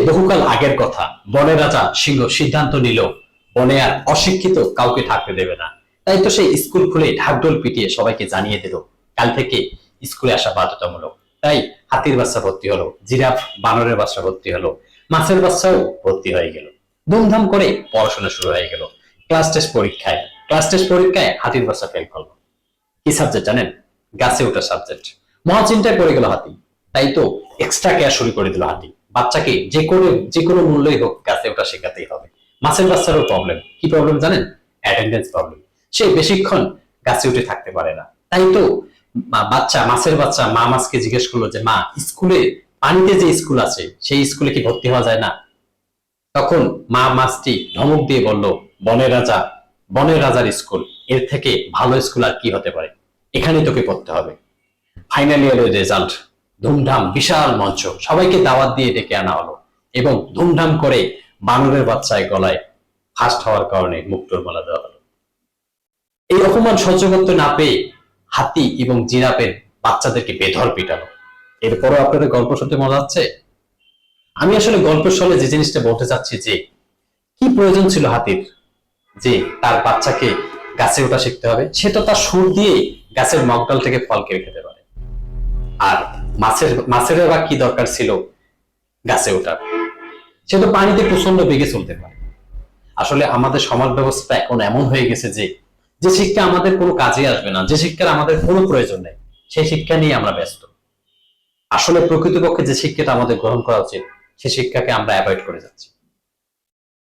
বহুকাল আগের কথা, বনের রাজা সিংহ সিদ্ধান্ত নিল বনে আর অশিক্ষিত কাউকে থাকতে দেবে না। তাই তো সেই স্কুল খুলে ঢাকঢোল পিটিয়ে সবাইকে জানিয়ে দিল কাল থেকে স্কুলে আসা বাধ্যতামূলক। তাই হাতির বাচ্চা ভর্তি হলো, জিরাফ বানরের বাচ্চা ভর্তি হলো, মাছের বাচ্চাও ভর্তি হয়ে গেল। ধুমধাম করে পড়াশোনা শুরু হয়ে গেল। ক্লাস টেস্ট পরীক্ষায় হাতির বাচ্চা ফেল করলো। কি সাবজেক্ট জানেন? গাছে ওঠা সাবজেক্ট। মহা চিন্তায় পড়ে গেল হাতি। তাই তো এক্সট্রা কেয়ার শুরু করে দিল হাতি। বাচ্চাকে যে কোনো মূল্যই হোক গাছে ওঠা শেখাতেই হবে। মাছের বাচ্চারও প্রবলেম। কি প্রবলেম জানেন? Attendance problem. সে বেশিক্ষণ গাছে উঠে থাকতে পারে না। তাই তো মাছের বাচ্চা মা মাছকে জিজ্ঞেস করলো যে মা, স্কুলে পানিতে যে স্কুল আছে সেই স্কুলে কি ভর্তি হওয়া যায় না? তখন মা মাছটি ধমক দিয়ে বলল, বনের রাজা, বনের রাজার স্কুল, এর থেকে ভালো স্কুল আর কি হতে পারে, এখানেই তোকে পড়তে হবে। ফাইনাল ইয়ারের রেজাল্ট, ধুমধাম, বিশাল মঞ্চ, সবাইকে দাওয়াত দিয়ে ডেকে আনা হলো এবং ধুমধাম করে বানরের বাচ্চায় গলায় ফার্স্ট হওয়ার কারণে মুক্তোর মালা দেওয়া হলো। এই অপমান সহ্য করতে না পেয়ে হাতি এবং জিরাফের বাচ্চাদেরকে বেধর পিটালো। এরপরও আপনাদের গল্প শুনতে মজা হচ্ছে? আমি আসলে গল্পের ছলে যে জিনিসটা বলতে চাচ্ছি যে কি প্রয়োজন ছিল হাতির যে তার বাচ্চাকে গাছে ওঠা শিখতে হবে? সে তো তার সুর দিয়ে গাছের মগডাল থেকে ফল কেড়ে খেতে পারে। আর মাছের বা কি দরকার ছিল গাছে ওঠার? সে তো পানিতে প্রচন্ড বেগে চলতে পারে। আসলে আমাদের সমাজ ব্যবস্থা এখন এমন হয়ে গেছে যে যে শিক্ষা আমাদের কোনো কাজে আসবে না, যে শিক্ষার আমাদের কোনো প্রয়োজন নেই, সেই শিক্ষা নিয়ে আমরা ব্যস্ত। আসলে প্রকৃতপক্ষে যে শিক্ষাটা আমাদের গ্রহণ করা উচিত, সেই শিক্ষাকে আমরা অ্যাভয়েড করে যাচ্ছি।